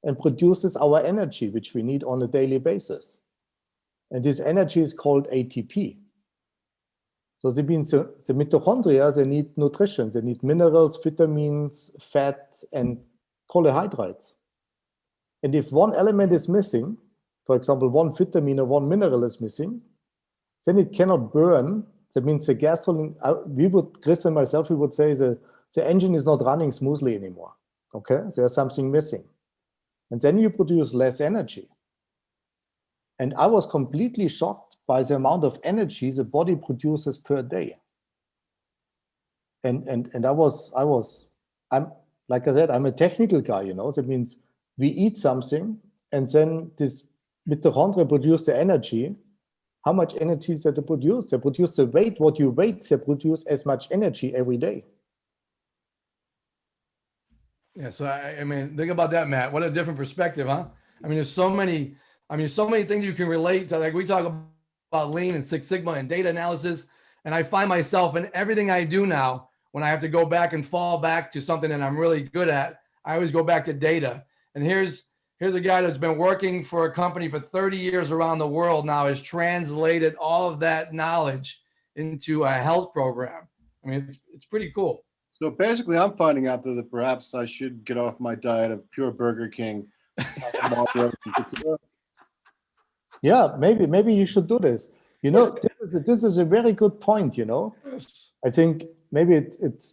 and produces our energy, which we need on a daily basis. And this energy is called ATP. So that means the mitochondria, they need nutrition. They need minerals, vitamins, fat, and carbohydrates. And if one element is missing, for example, one vitamin or one mineral is missing, then it cannot burn. That means the gasoline, Chris and myself, we would say the engine is not running smoothly anymore. Okay, there's something missing. And then you produce less energy. And I was completely shocked by the amount of energy the body produces per day. And I'm like I said, I'm a technical guy, That means we eat something, and then this mitochondria produce the energy, how much energy do they produce? They produce the weight, what you weight, they produce as much energy every day. Yeah, so I mean, think about that, Matt. What a different perspective, huh? I mean, there's so many things you can relate to. Like we talk about Lean and Six Sigma and data analysis, and I find myself in everything I do now, when I have to go back and fall back to something that I'm really good at, I always go back to data. And here's a guy that's been working for a company for 30 years around the world now, has translated all of that knowledge into a health program. I mean, it's pretty cool. So basically, I'm finding out that perhaps I should get off my diet of pure Burger King. Yeah, maybe you should do this. You know, this is a very good point. You know, I think maybe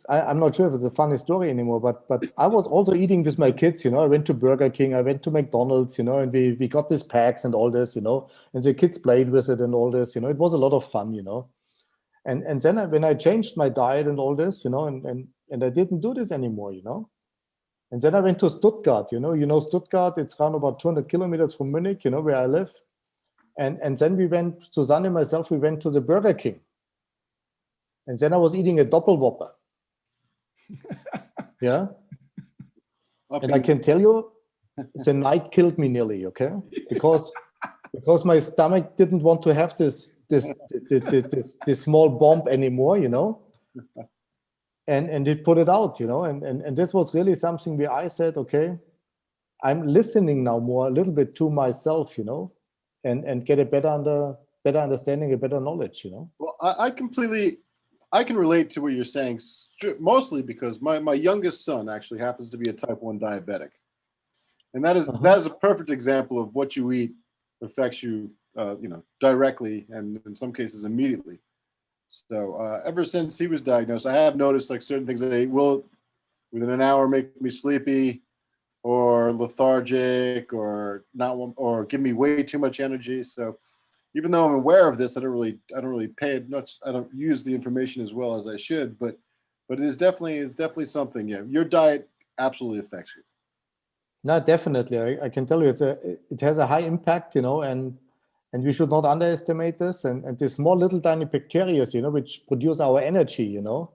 I'm not sure if it's a funny story anymore, but I was also eating with my kids. You know, I went to Burger King, I went to McDonald's. You know, and we got these packs and all this. You know, and the kids played with it and all this. You know, it was a lot of fun. You know. And then when I changed my diet and all this, you know, and I didn't do this anymore, you know. And then I went to Stuttgart, you know Stuttgart, it's around about 200 kilometers from Munich, you know, where I live. And then we went, Susanne and myself, we went to the Burger King. And then I was eating a Doppelwhopper. Yeah. Okay. And I can tell you, the night killed me nearly, okay? Because my stomach didn't want to have this small bomb anymore, you know, and it put it out, you know, and this was really something where I said, okay, I'm listening now more a little bit to myself, you know, and get a better understanding, a better knowledge, you know. Well, I can relate to what you're saying, mostly because my youngest son actually happens to be a type 1 diabetic, and that is a perfect example of what you eat affects you. You know, directly and in some cases immediately. So ever since he was diagnosed, I have noticed like certain things that will within an hour make me sleepy or lethargic or give me way too much energy. So even though I'm aware of this, I don't really pay it much. I don't use the information as well as I should, but it's definitely something. Yeah, your diet absolutely affects you. No, definitely. I can tell you it has a high impact, you know, and we should not underestimate this. And these small little tiny bacteria, you know, which produce our energy, you know,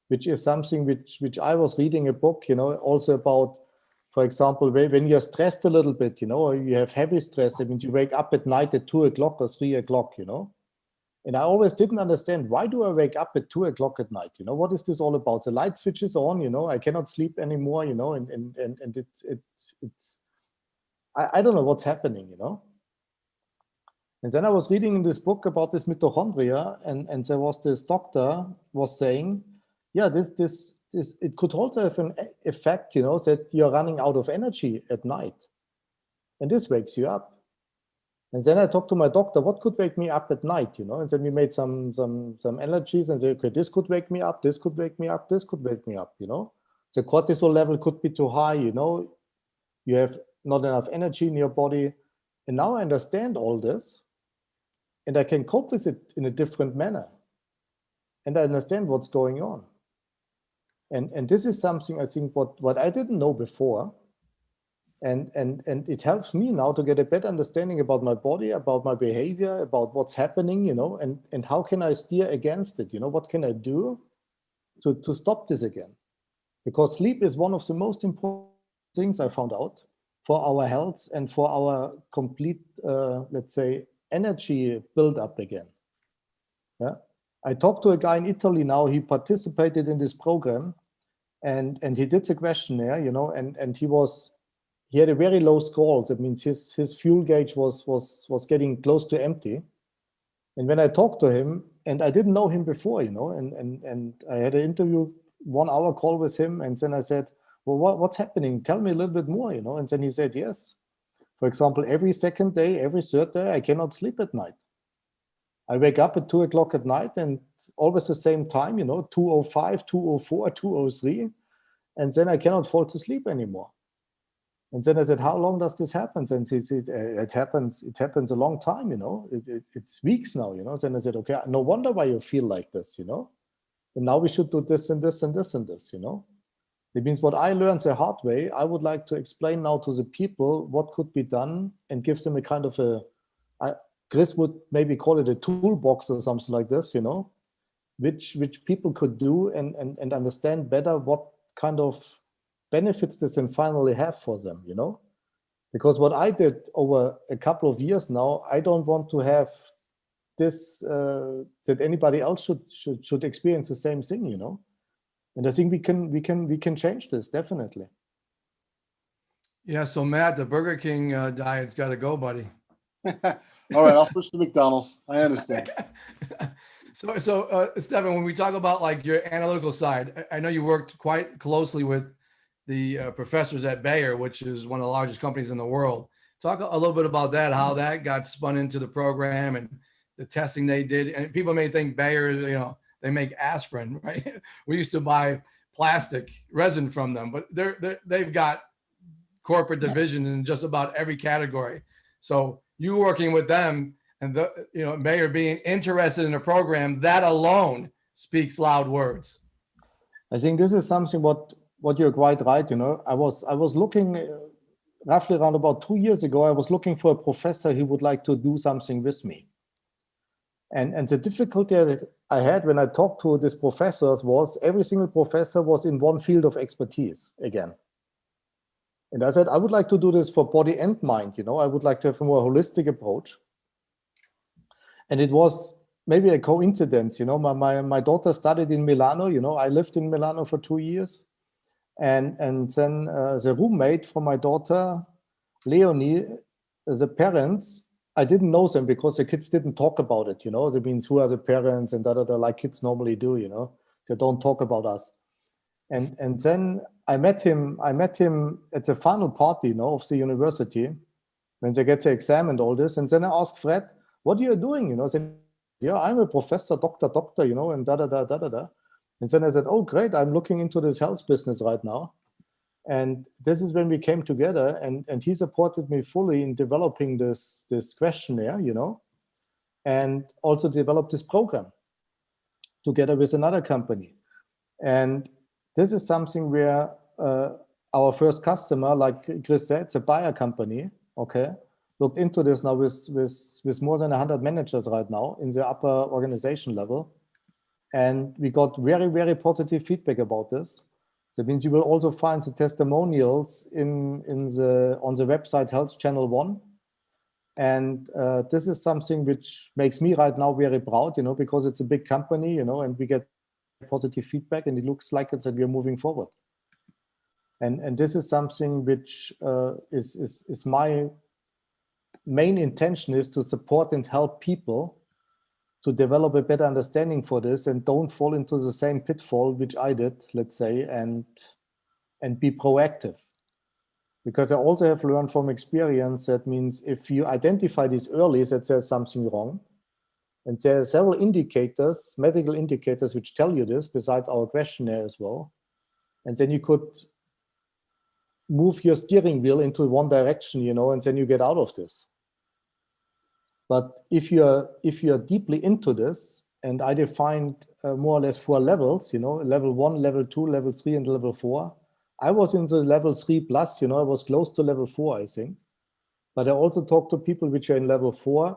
which is something which I was reading a book, you know, also about, for example, when you're stressed a little bit, you know, or you have heavy stress, it means you wake up at night at 2 o'clock or 3 o'clock, you know. And I always didn't understand, why do I wake up at 2 o'clock at night? You know, what is this all about? The light switch is on, you know, I cannot sleep anymore, you know, and it's I don't know what's happening, you know. And then I was reading in this book about this mitochondria, and there was this doctor was saying, yeah, this it could also have an effect, you know, that you're running out of energy at night, and this wakes you up. And then I talked to my doctor, what could wake me up at night, you know? And then we made some allergies and said, okay, this could wake me up, this could wake me up, this could wake me up, you know? The cortisol level could be too high, you know? You have not enough energy in your body. And now I understand all this, and I can cope with it in a different manner. And I understand what's going on. And this is something I think what I didn't know before. And it helps me now to get a better understanding about my body, about my behavior, about what's happening, you know, and how can I steer against it? You know, what can I do to stop this again? Because sleep is one of the most important things I found out for our health and for our complete, let's say, energy build up again. Yeah, I talked to a guy in Italy now. He participated in this program, and he did the questionnaire, you know, and he had a very low score. That means his fuel gauge was getting close to empty. And when I talked to him, and I didn't know him before, you know, and I had an interview, 1 hour call with him, and then I said, well, what's happening? Tell me a little bit more, you know. And then he said, yes. For example, every second day, every third day, I cannot sleep at night. I wake up at 2 o'clock at night, and always the same time, you know, 2:05, 2:04, 2:03, and then I cannot fall to sleep anymore. And then I said, how long does this happen? And he said, it happens a long time, you know, it's weeks now, you know. Then I said, okay, no wonder why you feel like this, you know. And now we should do this and this and this and this, you know. That means what I learned the hard way, I would like to explain now to the people what could be done and give them a kind of Chris would maybe call it a toolbox or something like this, which people could do and understand better what kind of benefits this can finally have for them, Because what I did over a couple of years now, I don't want to have this, that anybody else should experience the same thing, And I think we can change this, definitely. Yeah, so Matt, the Burger King diet's got to go, buddy. All right, I'll switch to McDonald's. I understand. So Steffen, when we talk about like your analytical side, I know you worked quite closely with the professors at Bayer, which is one of the largest companies in the world. Talk a little bit about that, how that got spun into the program and the testing they did. And people may think Bayer, they make aspirin, right? We used to buy plastic resin from them, but they've got corporate division in just about every category. So you working with them and Bayer being interested in a program, that alone speaks loud words. I think this is something what you're quite right. I was looking roughly around about 2 years ago. I was looking for a professor who would like to do something with me. And the difficulty I had when I talked to these professors was every single professor was in one field of expertise again. And I said, I would like to do this for body and mind. I would like to have a more holistic approach. And it was maybe a coincidence. My daughter studied in Milano. I lived in Milano for 2 years. And then the roommate for my daughter, Leonie, the parents, I didn't know them because the kids didn't talk about it. That means who are the parents and like kids normally do. They don't talk about us. And then I met him at the final party, of the university when they get the exam and all this. And then I asked Fred, what are you doing? I said, yeah, I'm a professor, doctor, and da. And then I said, oh, great, I'm looking into this health business right now. And this is when we came together, and he supported me fully in developing this questionnaire, and also developed this program together with another company. And this is something where our first customer, like Chris said, it's a Bayer company, looked into this now with more than 100 managers right now in the upper organization level. And we got very, very positive feedback about this. That means you will also find the testimonials on the website Health Channel 1. And this is something which makes me right now very proud, because it's a big company, and we get positive feedback, and it looks like it's that we are moving forward. And this is something which is my main intention, is to support and help people to develop a better understanding for this and don't fall into the same pitfall which I did, let's say, and be proactive. Because I also have learned from experience that means if you identify this early that there's something wrong, and there are several indicators, medical indicators, which tell you this, besides our questionnaire as well, and then you could move your steering wheel into one direction, and then you get out of this. But if you're deeply into this, and I defined more or less 4 levels, level 1, level 2, level 3, and level 4. I was in the level 3 plus, I was close to level 4, I think. But I also talked to people which are in level 4,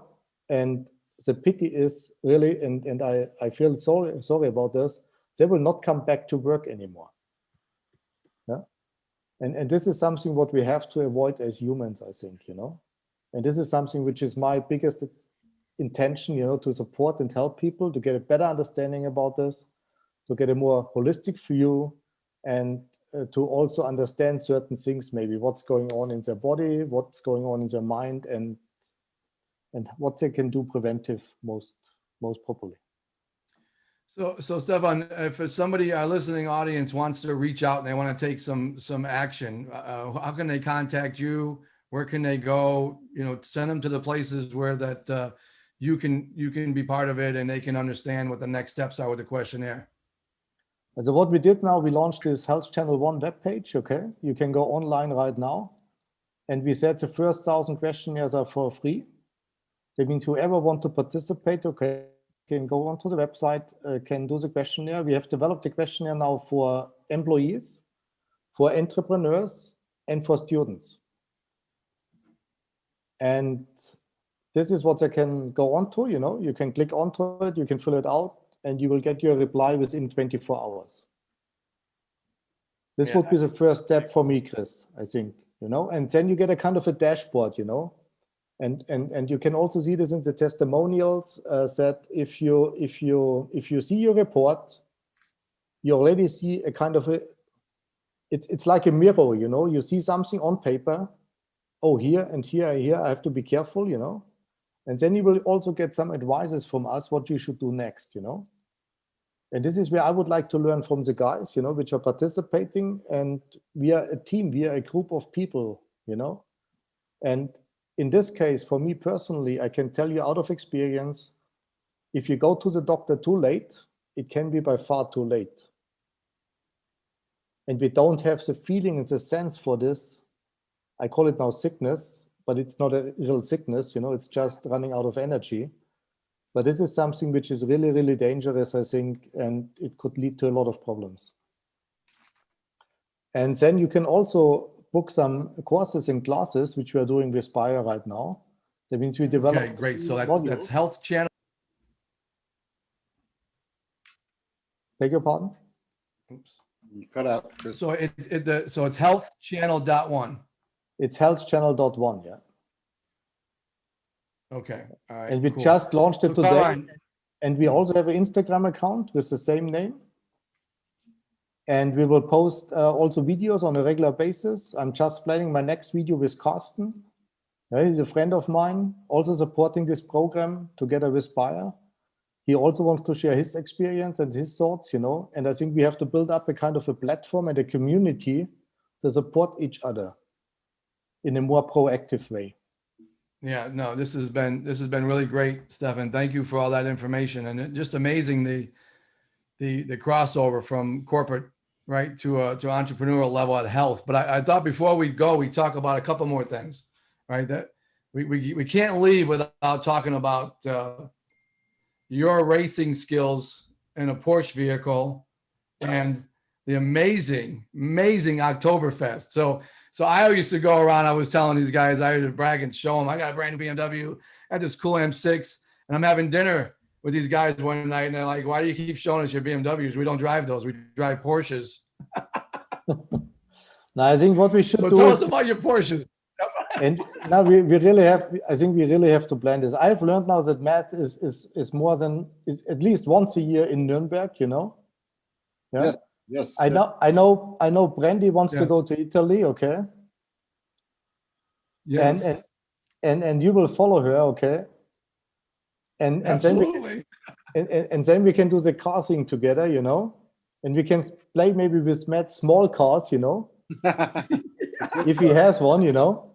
and the pity is really, and I feel sorry about this, they will not come back to work anymore. Yeah. And this is something what we have to avoid as humans, I think, And this is something which is my biggest intention, to support and help people to get a better understanding about this, to get a more holistic view, and to also understand certain things, maybe what's going on in their body, what's going on in their mind, and what they can do preventive most properly. So Steffen, if somebody, our listening audience, wants to reach out and they want to take some action, how can they contact you? Where can they go? Send them to the places where that you can be part of it, and they can understand what the next steps are with the questionnaire. So what we did now, we launched this Health Channel 1 webpage. You can go online right now, and we said the first 1,000 questionnaires are for free. That means whoever want to participate, can go onto the website, can do the questionnaire. We have developed the questionnaire now for employees. for entrepreneurs and for students. And this is what I can go on to, you know, you can click onto it, you can fill it out, and you will get your reply within 24 hours. This would be the first step for me, Chris, I think, you know, and then you get a kind of a dashboard, you know, and you can also see this in the testimonials that if you see your report, you already see a kind of it's like a mirror, you know, you see something on paper. Oh, here and here, I have to be careful, you know, and then you will also get some advices from us what you should do next, you know. And this is where I would like to learn from the guys, you know, which are participating, and we are a team, we are a group of people, you know. And in this case, for me personally, I can tell you out of experience, if you go to the doctor too late, it can be by far too late. And we don't have the feeling and the sense for this. I call it now sickness, but it's not a real sickness, you know, it's just running out of energy. But this is something which is really, really dangerous, I think, and it could lead to a lot of problems. And then you can also book some courses and classes, which we are doing with Spire right now. That means we develop. Okay, great. So that's Health Channel. Beg your pardon? Oops. You cut out, Chris. So it's healthchannel.1. It's healthchannel.1, yeah. Okay. All right. And we cool. just launched it So today. Caroline, And we also have an Instagram account with the same name. And we will post also videos on a regular basis. I'm just planning my next video with Carsten. He's a friend of mine, also supporting this program together with Spire. He also wants to share his experience and his thoughts, you know. And I think we have to build up a kind of a platform and a community to support each other in a more proactive way. Yeah, no, this has been really great, Steffen. Thank you for all that information, and just amazing the crossover from corporate, right, to entrepreneurial level at health. But I thought before we go, we talk about a couple more things, right? That we can't leave without talking about your racing skills in a Porsche vehicle and the amazing Oktoberfest. So I used to go around, I was telling these guys, I used to brag and show them, I got a brand new BMW, I had this cool M6, and I'm having dinner with these guys one night, and they're like, why do you keep showing us your BMWs? We don't drive those, we drive Porsches. Now, I think what we should do tell is, us about your Porsches. and now we really have, I think we really have to plan this. I've learned now that Matt is more than, is at least once a year in Nuremberg, you know? Yeah? Yes. Yes. I know Brandy wants to go to Italy, okay? Yes. And you will follow her, okay? And Absolutely. then we can do the car thing together, you know? And we can play maybe with Matt small cars, you know? If he has one, you know?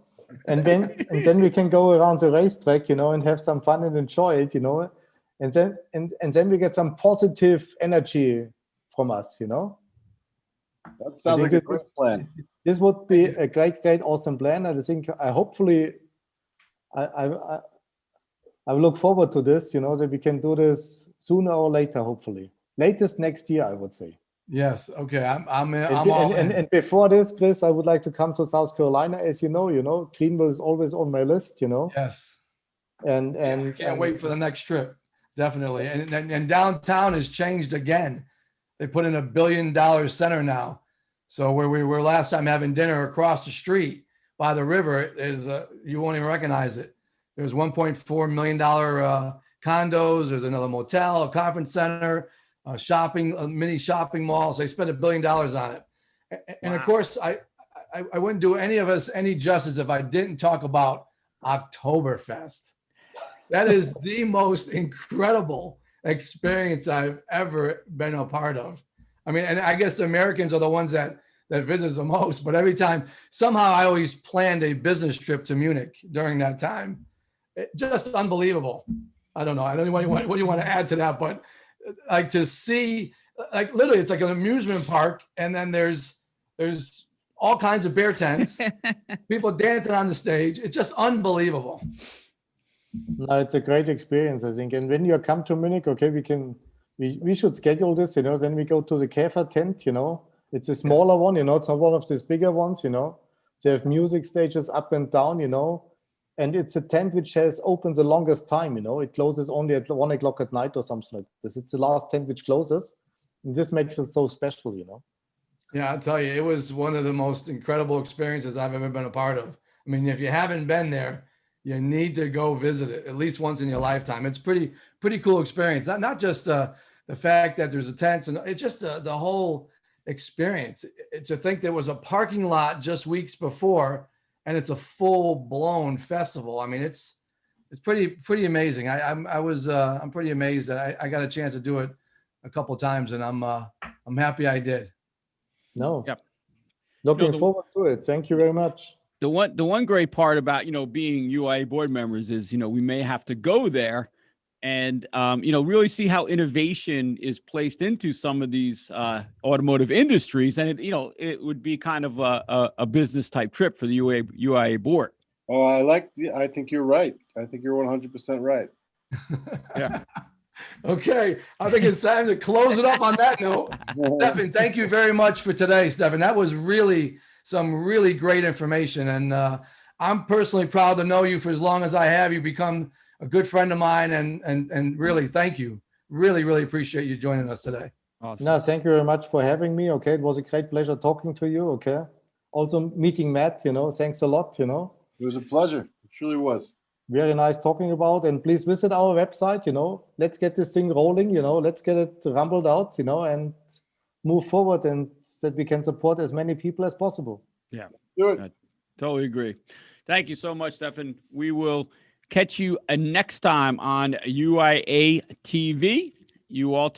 And then we can go around the racetrack, you know, and have some fun and enjoy it, you know? And then we get some positive energy from us, you know? That sounds like a great plan. This would be a great, awesome plan. And I think hopefully I look forward to this, you know, that we can do this sooner or later, hopefully. Latest next year, I would say. Yes. Okay. I'm all in. And before this, Chris, I would like to come to South Carolina, as you know, Greenville is always on my list, you know. Yes. And I can't wait for the next trip. Definitely. And downtown has changed again. They put in $1 billion center now. So where we were last time having dinner across the street by the river is you won't even recognize it. There's $1.4 million condos. There's another motel, a conference center, a mini shopping mall. So they spent $1 billion on it. And of course, I wouldn't do any of us any justice if I didn't talk about Oktoberfest. That is the most incredible experience I've ever been a part of. I mean, and I guess the Americans are the ones that visit the most, but every time, somehow I always planned a business trip to Munich during that time. Just unbelievable. I don't know. I don't know what do you want to add to that, but like to see, like literally it's like an amusement park. And then there's all kinds of beer tents, people dancing on the stage. It's just unbelievable. No, it's a great experience, I think. And when you come to Munich, okay, we should schedule this, you know, then we go to the Käfer tent, you know, It's a smaller one, you know, it's not one of these bigger ones, you know. They have music stages up and down, you know, and it's a tent which has open the longest time, you know. It closes only at 1 o'clock at night or something like this. It's the last tent which closes. And this makes it so special, you know. Yeah, I'll tell you, it was one of the most incredible experiences I've ever been a part of. I mean, if you haven't been there, you need to go visit it at least once in your lifetime. It's pretty cool experience. Not just the fact that there's a tent, and it's just the whole experience. To think there was a parking lot just weeks before, and it's a full blown festival. I mean, it's pretty amazing. I'm pretty amazed that I got a chance to do it a couple of times, and I'm happy I did. No. Yep. Looking forward to it. Thank you very much. The one great part about, being UIA board members is, we may have to go there and, really see how innovation is placed into some of these automotive industries. And, it would be kind of a business type trip for the UIA board. Oh, I think you're right. I think you're 100% right. Yeah. Okay, I think it's time to close it up on that note. Steffen, thank you very much for today, Steffen. That was really some really great information. And I'm personally proud to know you for as long as I have. You've become a good friend of mine, and really thank you. Really, really appreciate you joining us today. Awesome. No, thank you very much for having me. Okay, it was a great pleasure talking to you. Okay, also meeting Matt, thanks a lot. It was a pleasure. It truly was. Very nice talking about, and please visit our website, let's get this thing rolling, let's get it rumbled out, and move forward, and that we can support as many people as possible. Yeah, do it. I totally agree. Thank you so much, Steffen. We will catch you next time on UIA TV. You all take